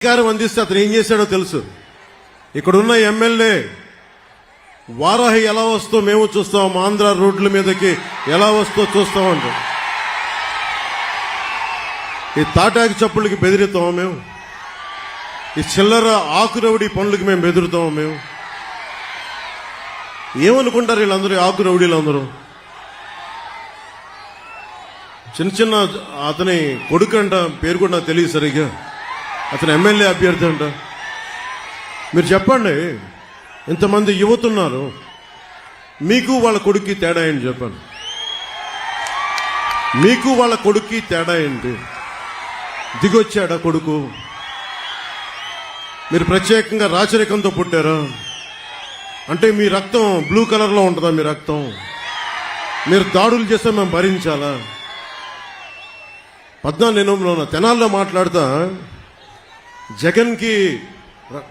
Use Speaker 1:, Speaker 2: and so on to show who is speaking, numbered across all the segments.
Speaker 1: అధికారం అందిస్తే అతను ఏం చేశాడో తెలుసు. ఇక్కడున్న ఎమ్మెల్యే వారాహి ఎలా వస్తో మేము చూస్తాం, ఆంధ్ర రోడ్ల మీదకి ఎలా వస్తో చూస్తామంట. ఈ తాటాకి చప్పుళ్ళకి బెదిరిస్తాం మేము, ఈ చిల్లర ఆకురౌడి పనులకి మేము బెదురుతాం మేము. ఏమనుకుంటారు వీళ్ళందరూ, ఆకురౌడీలందరూ? చిన్న చిన్న అతని కొడుకు అంట, పేరు కూడా నాకు తెలియదు సరిగ్గా, అతను ఎమ్మెల్యే అభ్యర్థి అంట. మీరు చెప్పండి, ఇంతమంది యువతున్నారు, మీకు వాళ్ళ కొడుక్కి తేడా ఏంటి చెప్పండి? మీకు వాళ్ళ కొడుక్కి తేడా ఏంటి? దిగొచ్చాడా కొడుకు? మీరు ప్రత్యేకంగా రాచరికంతో పుట్టారా? అంటే మీ రక్తం బ్లూ కలర్లో ఉంటుందా? మీ రక్తం మీరు దాడులు చేస్తే మేము భరించాలా? 14 తెనాల్లో మాట్లాడుతా, జగన్కి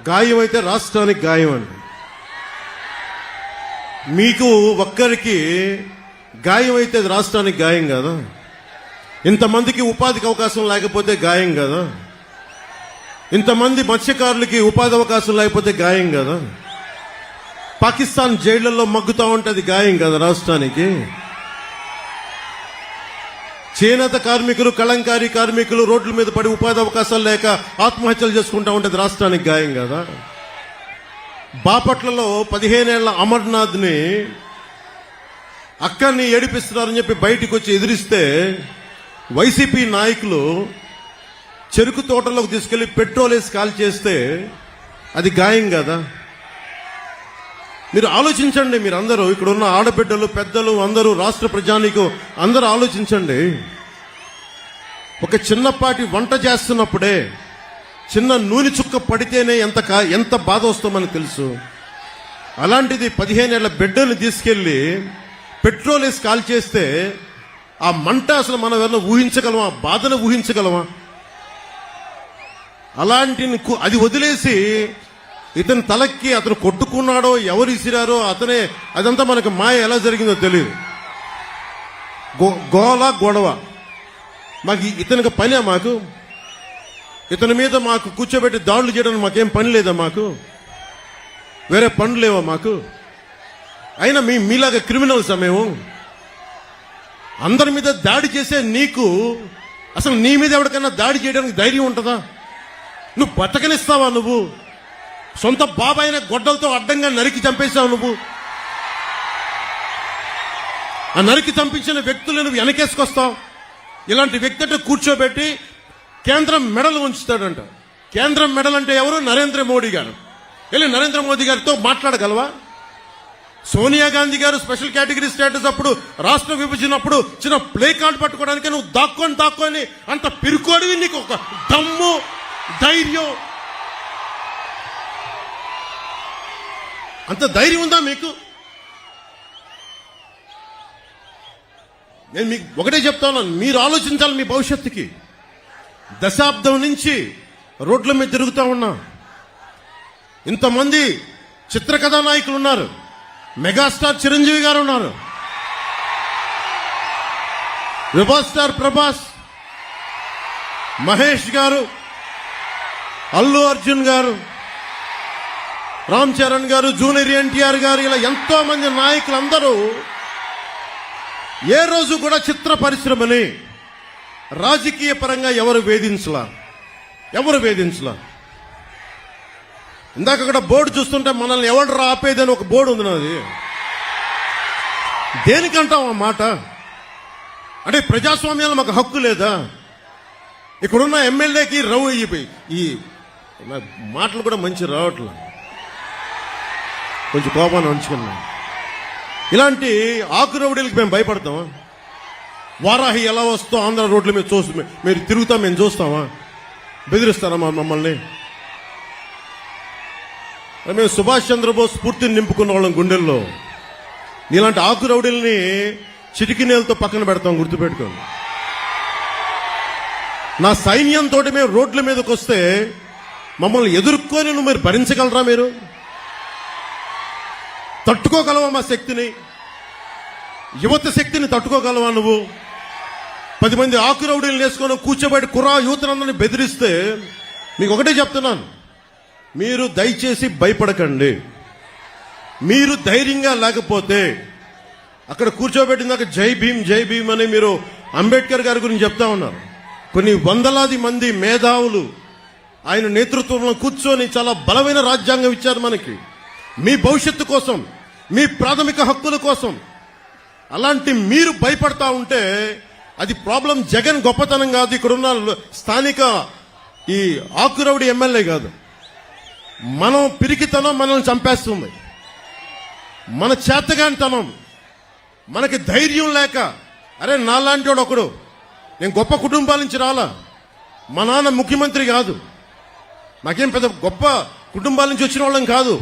Speaker 1: గాయం అయితే రాష్ట్రానికి గాయం అండి. మీకు ఒక్కరికి గాయం అయితే రాష్ట్రానికి గాయం కదా. ఇంతమందికి ఉపాధికి అవకాశం లేకపోతే గాయం కదా. ఇంతమంది మత్స్యకారులకి ఉపాధి అవకాశం లేకపోతే గాయం కదా. పాకిస్తాన్ జైళ్లలో మగ్గుతా ఉంటే అది గాయం కదా రాష్ట్రానికి. చేనేత కార్మికులు, కళంకారీ కార్మికులు రోడ్ల మీద పడి ఉపాధి అవకాశాలు లేక ఆత్మహత్యలు చేసుకుంటా ఉంటే రాష్ట్రానికి గాయం కదా. బాపట్లలో 15 ఏళ్ల అమర్నాథ్ని అక్కడిని ఏడిపిస్తున్నారని చెప్పి బయటికి వచ్చి ఎదిరిస్తే వైసీపీ నాయకులు చెరుకు తోటలోకి తీసుకెళ్లి పెట్రోల్ వేసి కాల్ చేస్తే అది గాయం కదా. మీరు ఆలోచించండి, మీరందరూ ఇక్కడ ఉన్న ఆడబిడ్డలు, పెద్దలు అందరూ, రాష్ట్ర ప్రజానీకం అందరూ ఆలోచించండి. ఒక చిన్నపాటి వంట చేస్తున్నప్పుడే చిన్న నూనె చుక్క పడితేనే ఎంత బాధ వస్తుందో మనకు తెలుసు. అలాంటిది 15 ఏళ్ల బిడ్డను తీసుకెళ్లి పెట్రోల్ వేసి కాల్ చేస్తే ఆ మంట అసలు మనం ఎవరైనా ఊహించగలమా? ఆ బాధను ఊహించగలమా? అలాంటి అది వదిలేసి ఇతని తలకి అతను కొట్టుకున్నాడో, ఎవరు ఇసిరారో అతనే, అదంతా మనకు మాయ ఎలా జరిగిందో తెలియదు. గోల గొడవ. మాకు ఇతనికి పనే? మాకు ఇతని మీద మాకు కూర్చోబెట్టి దాడులు చేయడానికి మాకేం పని లేదా? మాకు వేరే పనులు లేవా మాకు? అయినా మీలాగా క్రిమినల్స్ మేము. అందరి మీద దాడి చేసే నీకు అసలు నీ మీద ఎవరికైనా దాడి చేయడానికి ధైర్యం ఉంటుందా? నువ్వు బతకనిస్తావా? నువ్వు సొంత బాబాయిన గొడ్డలతో అడ్డంగా నరికి చంపేశావు. నువ్వు ఆ నరికి చంపించిన వ్యక్తులు నువ్వు వెనకేసుకొస్తావు. ఇలాంటి వ్యక్తి అంటే కూర్చోబెట్టి కేంద్రం మెడలు ఉంచుతాడంట. కేంద్రం మెడల్ అంటే ఎవరు? నరేంద్ర మోడీ గారు. వెళ్ళి నరేంద్ర మోదీ గారితో మాట్లాడగలవా? సోనియా గాంధీ గారు స్పెషల్ కేటగిరీ స్టేటస్ అప్పుడు, రాష్ట్ర విభజనప్పుడు చిన్న ప్లే కార్డు పట్టుకోవడానికి నువ్వు దాక్కొని అంత పిరుకోడివి. నీకు ఒక దమ్ము, ధైర్యం, అంత ధైర్యం ఉందా మీకు? నేను మీకు ఒకటే చెప్తాను, మీరు ఆలోచించాలి మీ భవిష్యత్తుకి. దశాబ్దం నుంచి రోడ్ల మీద తిరుగుతా ఉన్నా. ఇంతమంది చిత్రకథా నాయకులు ఉన్నారు. మెగాస్టార్ చిరంజీవి గారు ఉన్నారు, రెబల్ స్టార్ ప్రభాస్, మహేష్ గారు, అల్లు అర్జున్ గారు, రామ్ చరణ్ గారు, జూనియర్ ఎన్టీఆర్ గారు, ఇలా ఎంతో మంది నాయకులందరూ ఏ రోజు కూడా చిత్ర పరిశ్రమని రాజకీయ పరంగా ఎవరు వేధించలా. ఇందాక అక్కడ బోర్డు చూస్తుంటే మనల్ని ఎవరు ఆపేదని ఒక బోర్డు ఉంది నాది. దేనికంటాం ఆ మాట? అంటే ప్రజాస్వామ్యాలు మాకు హక్కు లేదా? ఇక్కడున్న ఎమ్మెల్యేకి ఈ మాటలు కూడా మంచి రావట్లేదు, కొంచెం కోపాన్ని ఉంచుకున్నాం. ఇలాంటి ఆకురౌడీలకు మేము భయపడతామా? వారాహి ఎలా వస్తో ఆంధ్ర రోడ్ల మీద మీరు తిరుగుతాం, మేము చూస్తామా? బెదిరిస్తారా మమ్మల్ని? మేము సుభాష్ చంద్రబోస్ స్ఫూర్తిని నింపుకున్న వాళ్ళం గుండెల్లో. ఇలాంటి ఆకురౌడీల్ని చిటికినేలతో పక్కన పెడతాం, గుర్తుపెట్టుకోండి. నా సైన్యంతో మేము రోడ్ల మీదకి వస్తే మమ్మల్ని ఎదుర్కొని మీరు భరించగలరా? మీరు తట్టుకోగలవా మా శక్తిని? యువత శక్తిని తట్టుకోగలవా నువ్వు? 10 మంది ఆకురౌడీలు వేసుకొని కూర్చోబెట్టి యువతనందరినీ బెదిరిస్తే మీకు ఒకటే చెప్తున్నాను, మీరు దయచేసి భయపడకండి. మీరు ధైర్యంగా లేకపోతే అక్కడ కూర్చోబెట్టినాక జై భీమ్ అని మీరు అంబేద్కర్ గారి గురించి చెప్తా ఉన్నారు. కొన్ని వందలాది మంది మేధావులు ఆయన నేతృత్వంలో కూర్చొని చాలా బలమైన రాజ్యాంగం ఇచ్చారు మనకి, మీ భవిష్యత్తు కోసం, మీ ప్రాథమిక హక్కుల కోసం. అలాంటి మీరు భయపడతా ఉంటే అది ప్రాబ్లం జగన్ గొప్పతనం కాదు, ఇక్కడున్న స్థానిక ఈ ఆకురవుడి ఎమ్మెల్యే కాదు. మనం పిరికితనం మనల్ని చంపేస్తుంది, మన చేతగానితనం, మనకి ధైర్యం లేక. అరే నాలాంటి వాడు ఒకడు, నేను గొప్ప కుటుంబాల నుంచి రాలా, మా నాన్న ముఖ్యమంత్రి కాదు, మాకేం పెద్ద గొప్ప కుటుంబాల నుంచి వచ్చిన వాళ్ళం కాదు.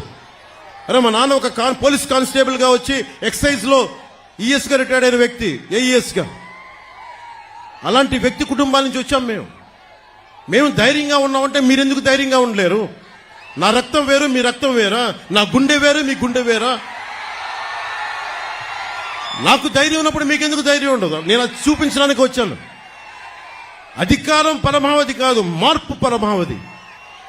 Speaker 1: అరే మా నాన్న ఒక పోలీస్ కానిస్టేబుల్ గా వచ్చి ఎక్సైజ్ లో ఈఎస్ గా రిటైర్డ్ అయిన వ్యక్తి, ఏఈఎస్ గా. అలాంటి వ్యక్తి కుటుంబాల నుంచి వచ్చాం మేము ధైర్యంగా ఉన్నామంటే మీరెందుకు ధైర్యంగా ఉండలేరు? నా రక్తం వేరు, మీ రక్తం వేరా? నా గుండె వేరు, మీ గుండె వేరా? నాకు ధైర్యం ఉన్నప్పుడు మీకెందుకు ధైర్యం ఉండదు? నేను అది చూపించడానికి వచ్చాను. అధికారం పరమావధి కాదు, మార్పు పరమావధి.